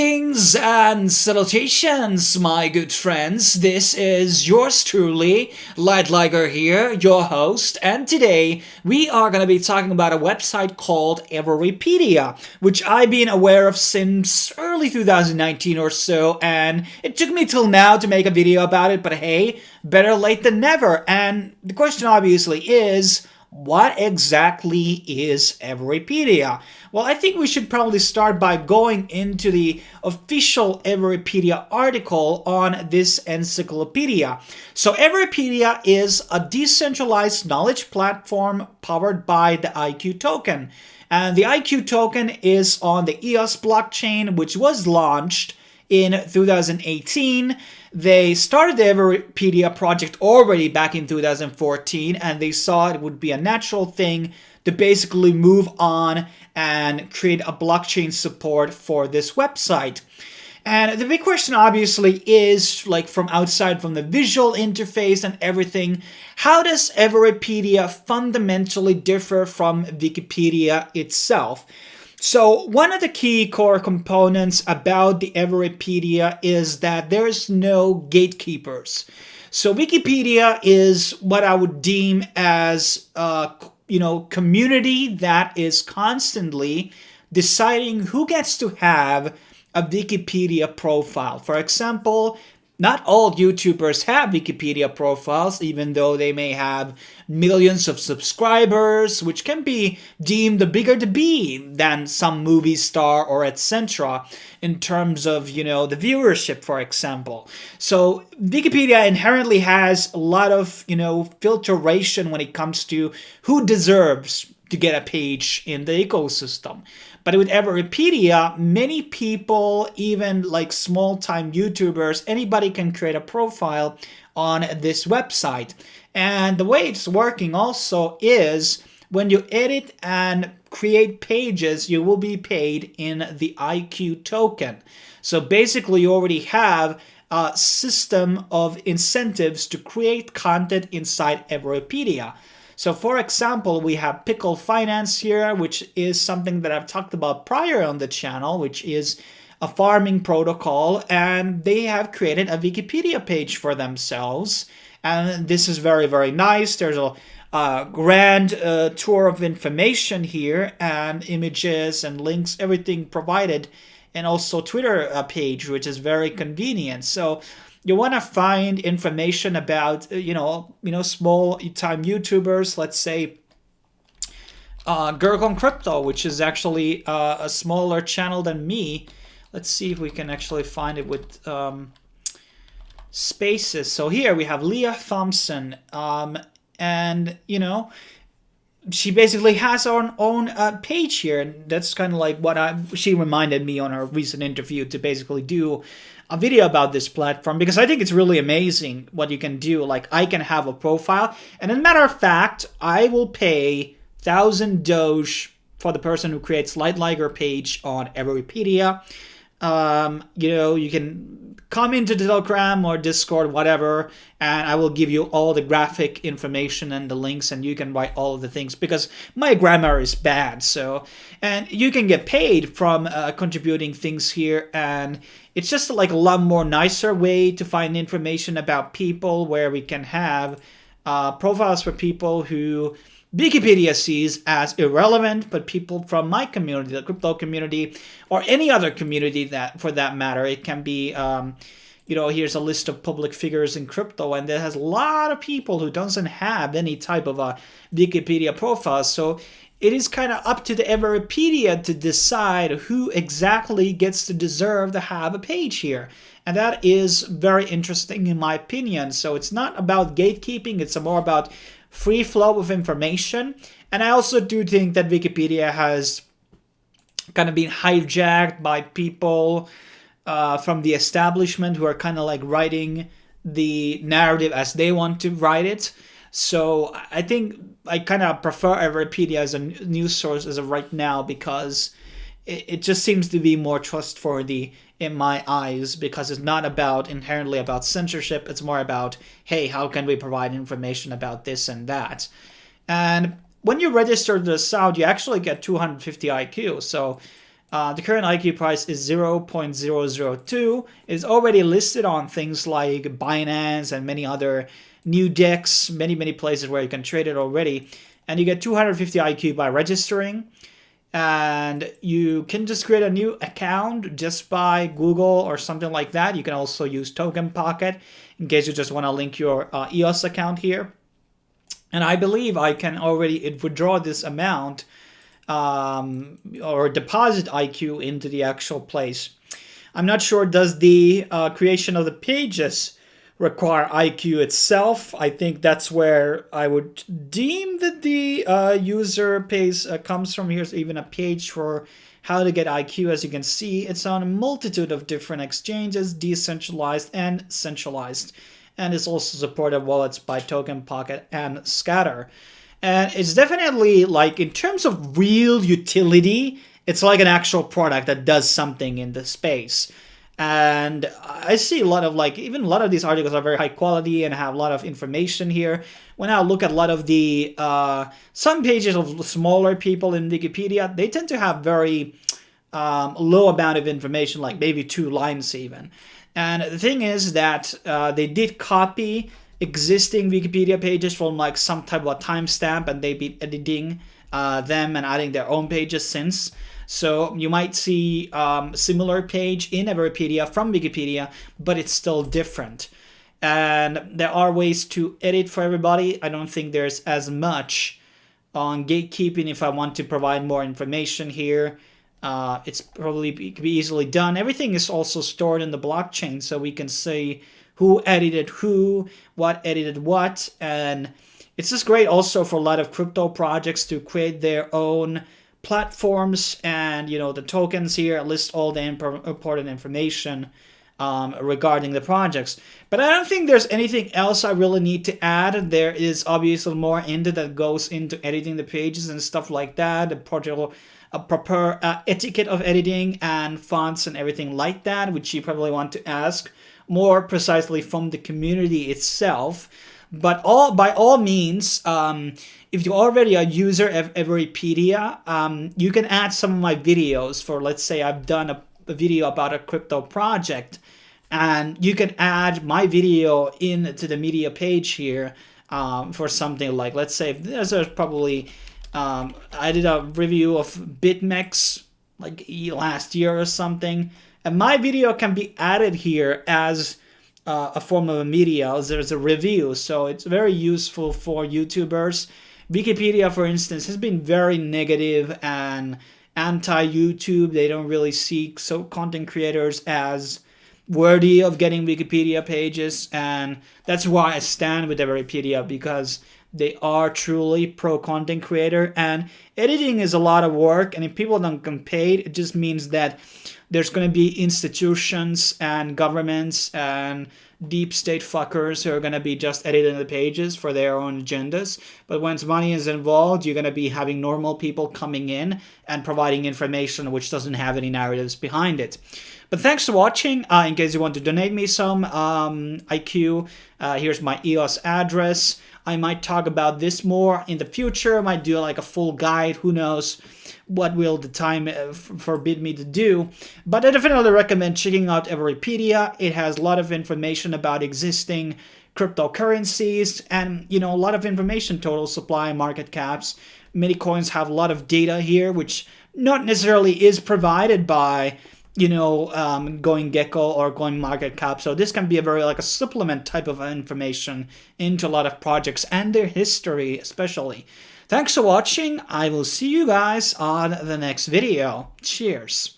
Greetings and salutations, my good friends. This is yours truly, Light Liger here, your host, and today we are going to be talking about a website called Everipedia, which I've been aware of since early 2019 or so, and it took me till now to make a video about it, but hey, better late than never. And the question obviously is, what exactly is Everipedia? Well, I think we should probably start by going into the official Everipedia article on this encyclopedia. So Everipedia is a decentralized knowledge platform powered by the IQ token. And the IQ token is on the EOS blockchain, which was launched in 2018. They started the Everipedia project already back in 2014, and they saw it would be a natural thing to basically move on and create a blockchain support for this website. And the big question obviously is, like, from outside, from the visual interface and everything, how does Everipedia fundamentally differ from Wikipedia itself? So one of the key core components about the Everipedia is that there is no gatekeepers. So Wikipedia is what I would deem as a community that is constantly deciding who gets to have a Wikipedia profile. For example, not all YouTubers have Wikipedia profiles, even though they may have millions of subscribers, which can be deemed bigger to be than some movie star or etc. in terms of, the viewership, for example. So Wikipedia inherently has a lot of, filtration when it comes to who deserves to get a page in the ecosystem. But with Everipedia, many people, even like small-time YouTubers, anybody can create a profile on this website. And the way it's working also is when you edit and create pages, you will be paid in the IQ token. So basically, you already have a system of incentives to create content inside Everipedia. So for example, we have Pickle Finance here, which is something that I've talked about prior on the channel, which is a farming protocol, and they have created a Wikipedia page for themselves. And this is very, very nice. There's a grand tour of information here, and images and links, everything provided, and also Twitter page, which is very convenient. So you want to find information about, small-time YouTubers, let's say Gurgon Crypto, which is actually a smaller channel than me. Let's see if we can actually find it with spaces. So here we have Leah Thompson, and, she basically has her own page here, and that's kind of like what she reminded me on her recent interview to basically do a video about this platform, because I think it's really amazing what you can do. Like, I can have a profile, and as a matter of fact, I will pay 1,000 Doge for the person who creates Light Liger page on Everipedia. You can come into Telegram or Discord, whatever, and I will give you all the graphic information and the links, and you can write all of the things, because my grammar is bad. So, and you can get paid from contributing things here, and it's just like a lot more nicer way to find information about people, where we can have profiles for people who Wikipedia sees as irrelevant, but people from my community, the crypto community, or any other community that, for that matter, it can be, here's a list of public figures in crypto, and there has a lot of people who doesn't have any type of a Wikipedia profile. So it is kind of up to the Everipedia to decide who exactly gets to deserve to have a page here. And that is very interesting in my opinion. So it's not about gatekeeping, it's more about free flow of information. And I also do think that Wikipedia has kind of been hijacked by people from the establishment who are kind of like writing the narrative as they want to write it. So I think I kind of prefer Everipedia as a news source as of right now, because it just seems to be more trustworthy in my eyes, because it's not inherently about censorship. It's more about, hey, how can we provide information about this and that? And when you register this out, you actually get 250 IQ. So The current IQ price is 0.002. It's already listed on things like Binance and many other new decks, many places where you can trade it already. And you get 250 IQ by registering. And you can just create a new account just by Google or something like that. You can also use Token Pocket in case you just want to link your EOS account here. And I believe I can already withdraw this amount or deposit IQ into the actual place. I'm not sure, does the creation of the pages require IQ itself? I think that's where I would deem that the user pays comes from. Here's even a page for how to get IQ. As you can see, it's on a multitude of different exchanges, decentralized and centralized. And it's also supported wallets by Token Pocket and Scatter. And it's definitely, like, in terms of real utility, it's like an actual product that does something in the space. And I see a lot of, like, even a lot of these articles are very high quality and have a lot of information here. When I look at a lot of the, some pages of smaller people in Wikipedia, they tend to have very low amount of information, like maybe 2 lines even. And the thing is that they did copy existing Wikipedia pages from like some type of a timestamp, and they've been editing them and adding their own pages since. So you might see similar page in Everipedia from Wikipedia, but it's still different. And there are ways to edit for everybody. I don't think there's as much on gatekeeping if I want to provide more information here. It's probably could be easily done. Everything is also stored in the blockchain, so we can see who edited who, what edited what, and it's just great also for a lot of crypto projects to create their own platforms. And you know, the tokens here list all the important information regarding the projects. But I don't think there's anything else I really need to add. There is obviously more into that goes into editing the pages and stuff like that, the proper etiquette of editing and fonts and everything like that, which you probably want to ask more precisely from the community itself. But by all means, if you're already a user of Everipedia, you can add some of my videos. For, let's say, I've done a video about a crypto project, and you can add my video into the media page here for something like, let's say, there's probably I did a review of BitMEX like last year or something, and my video can be added here as a form of a media. There's a review, so it's very useful for YouTubers. Wikipedia, for instance, has been very negative and anti-YouTube. They don't really see content creators as worthy of getting Wikipedia pages, and that's why I stand with Everipedia, because they are truly pro content creator. And editing is a lot of work, and if people don't get paid, it just means that there's going to be institutions and governments and deep state fuckers who are going to be just editing the pages for their own agendas. But once money is involved, you're going to be having normal people coming in and providing information which doesn't have any narratives behind it. But thanks for watching. In case you want to donate me some IQ, here's my EOS address. I might talk about this more in the future. I might do like a full guide. Who knows what will the time forbid me to do. But I definitely recommend checking out Everipedia. It has a lot of information about existing cryptocurrencies and, you know, a lot of information, total supply, market caps. Many coins have a lot of data here, which not necessarily is provided by, you know, GoingGecko or CoinMarketCap. So this can be a very like a supplement type of information into a lot of projects and their history especially. Thanks for watching. I will see you guys on the next video. Cheers.